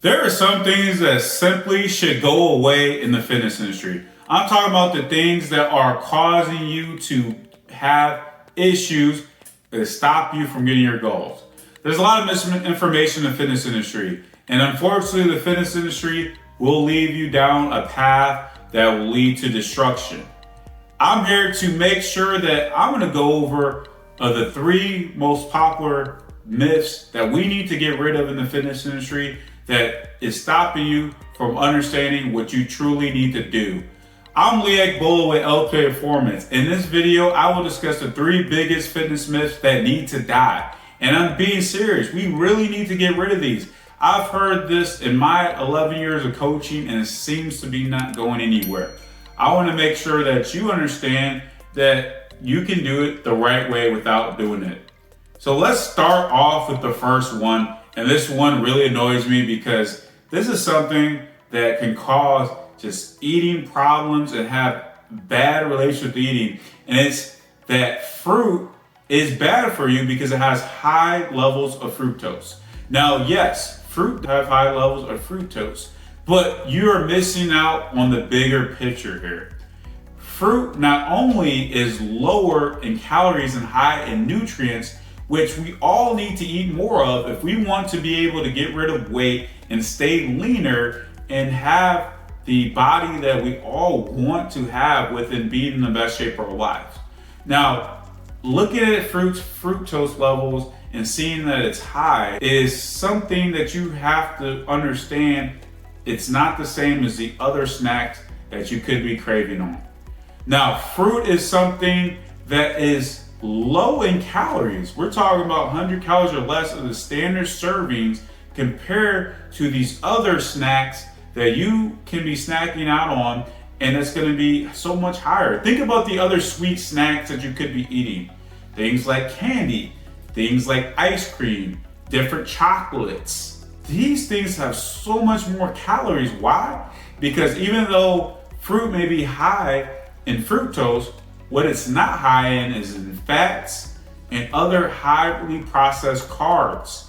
There are some things that simply should go away in the fitness industry. I'm talking about the things that are causing you to have issues that stop you from getting your goals. There's a lot of misinformation in the fitness industry, and unfortunately, the fitness industry will lead you down a path that will lead to destruction. I'm here to make sure that I'm going to go over the three most popular myths that we need to get rid of in the fitness industry that is stopping you from understanding what you truly need to do. I'm Lee Agbohlah with LP Performance. In this video, I will discuss the three biggest fitness myths that need to die. And I'm being serious. We really need to get rid of these. I've heard this in my 11 years of coaching, and it seems to be not going anywhere. I want to make sure that you understand that you can do it the right way without doing it. So let's start off with the first one. And this one really annoys me because this is something that can cause just eating problems and have bad relations with eating. And it's that fruit is bad for you because it has high levels of fructose. Now, yes, fruit have high levels of fructose, but you're missing out on the bigger picture here. Fruit not only is lower in calories and high in nutrients, which we all need to eat more of if we want to be able to get rid of weight and stay leaner and have the body that we all want to have within being in the best shape of our lives. Now, looking at fructose levels and seeing that it's high is something that you have to understand. It's not the same as the other snacks that you could be craving on. Now, fruit is something that is low in calories. We're talking about 100 calories or less of the standard servings compared to these other snacks that you can be snacking out on, and it's going to be so much higher. Think about the other sweet snacks that you could be eating. Things like candy, things like ice cream, different chocolates. These things have so much more calories. Why? Because even though fruit may be high in fructose, what it's not high in is in fats and other highly processed carbs.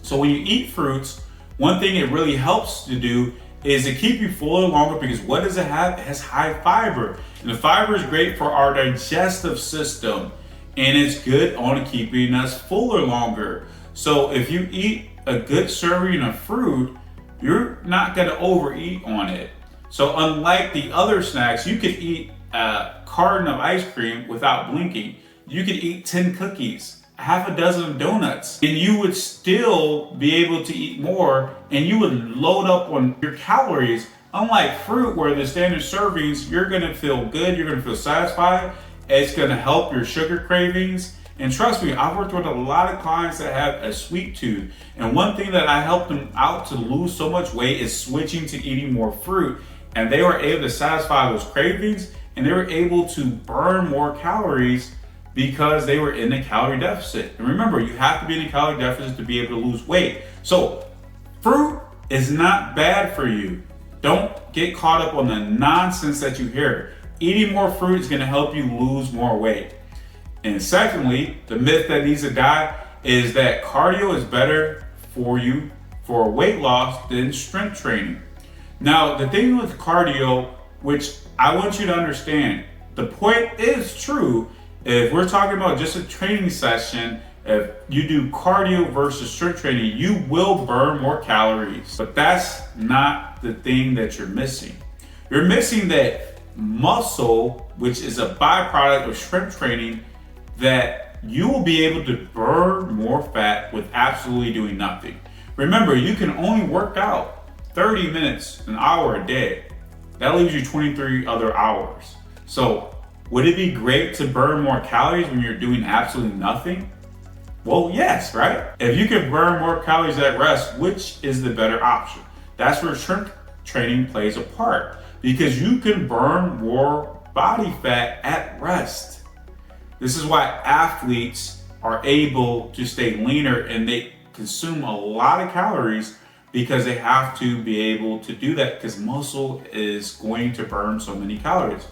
So when you eat fruits, one thing it really helps to do is to keep you fuller longer, because what does it have? It has high fiber. And the fiber is great for our digestive system, and it's good on keeping us fuller longer. So if you eat a good serving of fruit, you're not gonna overeat on it. So unlike the other snacks, you could eat a carton of ice cream without blinking. You could eat 10 cookies, half a dozen donuts, and you would still be able to eat more, and you would load up on your calories. Unlike fruit, where the standard servings, you're gonna feel good, you're gonna feel satisfied, it's gonna help your sugar cravings. And trust me, I've worked with a lot of clients that have a sweet tooth, and one thing that I helped them out to lose so much weight is switching to eating more fruit, and they were able to satisfy those cravings, and they were able to burn more calories because they were in a calorie deficit. And remember, you have to be in a calorie deficit to be able to lose weight. So fruit is not bad for you. Don't get caught up on the nonsense that you hear. Eating more fruit is gonna help you lose more weight. And secondly, the myth that needs to die is that cardio is better for you for weight loss than strength training. Now, the thing with cardio, which I want you to understand, the point is true. If we're talking about just a training session, if you do cardio versus strength training, you will burn more calories. But that's not the thing that you're missing. You're missing that muscle, which is a byproduct of strength training, that you will be able to burn more fat with absolutely doing nothing. Remember, you can only work out 30 minutes, an hour a day. That leaves you 23 other hours. So would it be great to burn more calories when you're doing absolutely nothing? Well, yes, right? If you can burn more calories at rest, which is the better option? That's where strength training plays a part, because you can burn more body fat at rest. This is why athletes are able to stay leaner and they consume a lot of calories, because they have to be able to do that, because muscle is going to burn so many calories.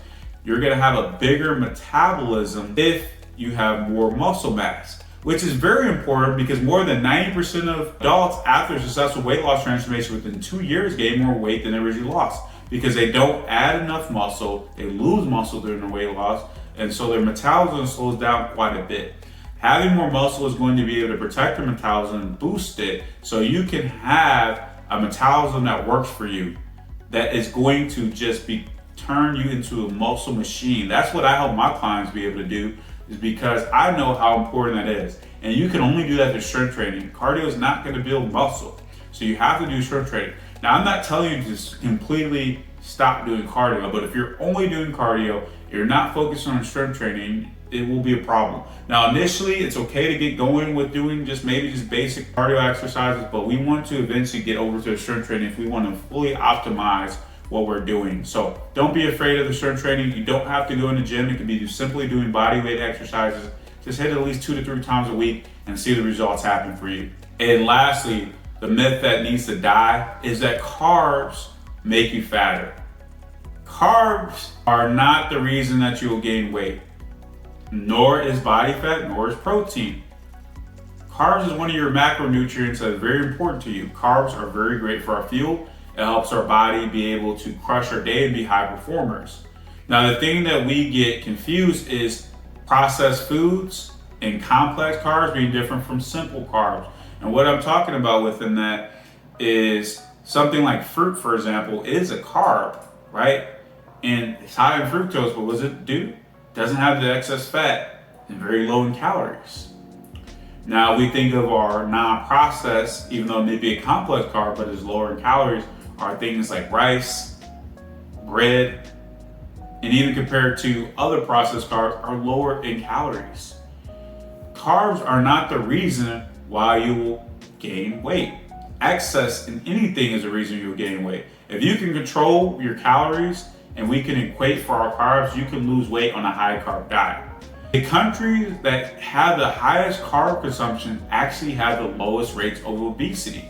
You're gonna have a bigger metabolism if you have more muscle mass. which is very important because more than 90% of adults after successful weight loss transformation within 2 years gain more weight than they originally lost because they don't add enough muscle, they lose muscle during their weight loss, and so their metabolism slows down quite a bit. Having more muscle is going to be able to protect your metabolism and boost it so you can have a metabolism that works for you, that is going to just turn you into a muscle machine. That's what I help my clients be able to do, is because I know how important that is. And you can only do that through strength training. Cardio is not going to build muscle. So you have to do strength training. Now, I'm not telling you to completely stop doing cardio, but if you're only doing cardio, you're not focusing on strength training, it will be a problem. Now, initially, it's okay to get going with doing maybe just basic cardio exercises, but we want to eventually get over to the strength training if we want to fully optimize what we're doing. So don't be afraid of the strength training. You don't have to go in the gym. It can be simply doing body weight exercises. Just hit it at least 2 to 3 times a week and see the results happen for you. And lastly, the myth that needs to die is that carbs make you fatter. Carbs are not the reason that you will gain weight, nor is body fat, nor is protein. Carbs is one of your macronutrients that is very important to you. Carbs are very great for our fuel. It helps our body be able to crush our day and be high performers. Now, the thing that we get confused is processed foods and complex carbs being different from simple carbs. And what I'm talking about within that is something like fruit, for example, is a carb, right? And it's high in fructose, but what does it do? It doesn't have the excess fat and very low in calories. Now we think of our non-processed, even though it may be a complex carb, but is lower in calories, are things like rice, bread, and even compared to other processed carbs, are lower in calories. Carbs are not the reason why you will gain weight. Excess in anything is the reason you'll gain weight. If you can control your calories and we can equate for our carbs, you can lose weight on a high carb diet. The countries that have the highest carb consumption actually have the lowest rates of obesity.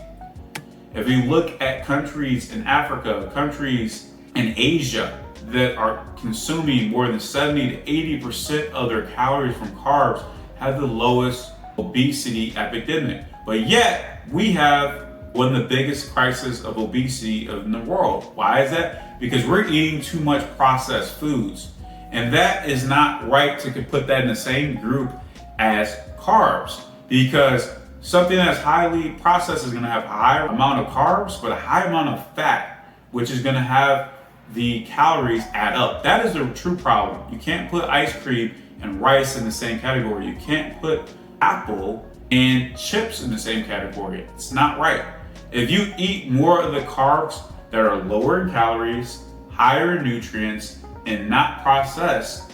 If you look at countries in Africa, countries in Asia that are consuming more than 70 to 80% of their calories from carbs, have the lowest obesity epidemic. But yet we have one of the biggest crises of obesity in the world. Why is that? Because we're eating too much processed foods. And that is not right to put that in the same group as carbs, because something that's highly processed is going to have a higher amount of carbs, but a high amount of fat, which is going to have the calories add up. That is the true problem. You can't put ice cream and rice in the same category. You can't put apple and chips in the same category. It's not right. If you eat more of the carbs that are lower in calories, higher in nutrients, and not processed,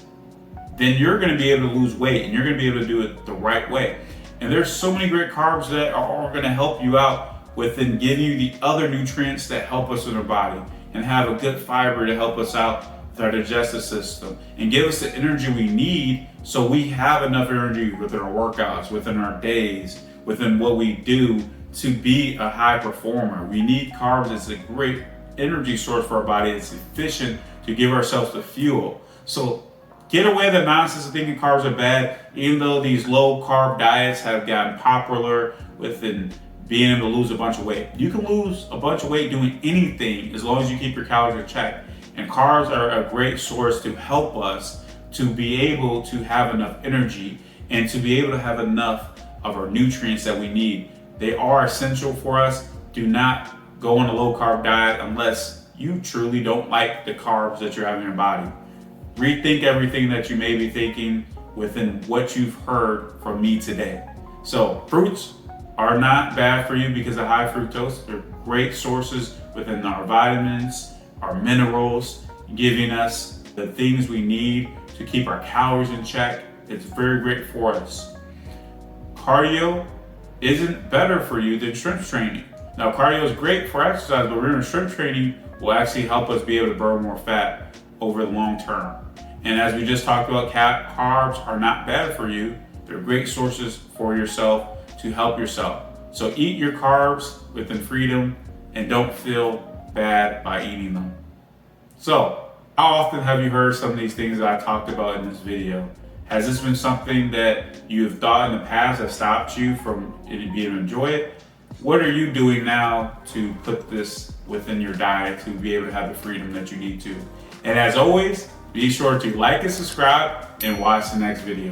then you're going to be able to lose weight and you're going to be able to do it the right way. And there's so many great carbs that are going to help you out within giving you the other nutrients that help us in our body, and have a good fiber to help us out with our digestive system and give us the energy we need, so we have enough energy within our workouts, within our days, within what we do to be a high performer. We need carbs. It's a great energy source for our body. It's efficient to give ourselves the fuel. So get away the nonsense of thinking carbs are bad, even though these low carb diets have gotten popular within being able to lose a bunch of weight. You can lose a bunch of weight doing anything as long as you keep your calories in check. And carbs are a great source to help us to be able to have enough energy and to be able to have enough of our nutrients that we need. They are essential for us. Do not go on a low carb diet unless you truly don't like the carbs that you're having in your body. Rethink everything that you may be thinking within what you've heard from me today. So fruits are not bad for you because of high fructose. They're great sources within our vitamins, our minerals, giving us the things we need to keep our calories in check. It's very great for us. Cardio isn't better for you than strength training. Now, cardio is great for exercise, but remember, strength training will actually help us be able to burn more fat over the long term. And as we just talked about, carbs are not bad for you. They're great sources for yourself to help yourself. So eat your carbs within freedom and don't feel bad by eating them. So how often have you heard some of these things that I talked about in this video? Has this been something that you've thought in the past that stopped you from being able to enjoy it? What are you doing now to put this within your diet to be able to have the freedom that you need to? And as always, be sure to like and subscribe and watch the next video.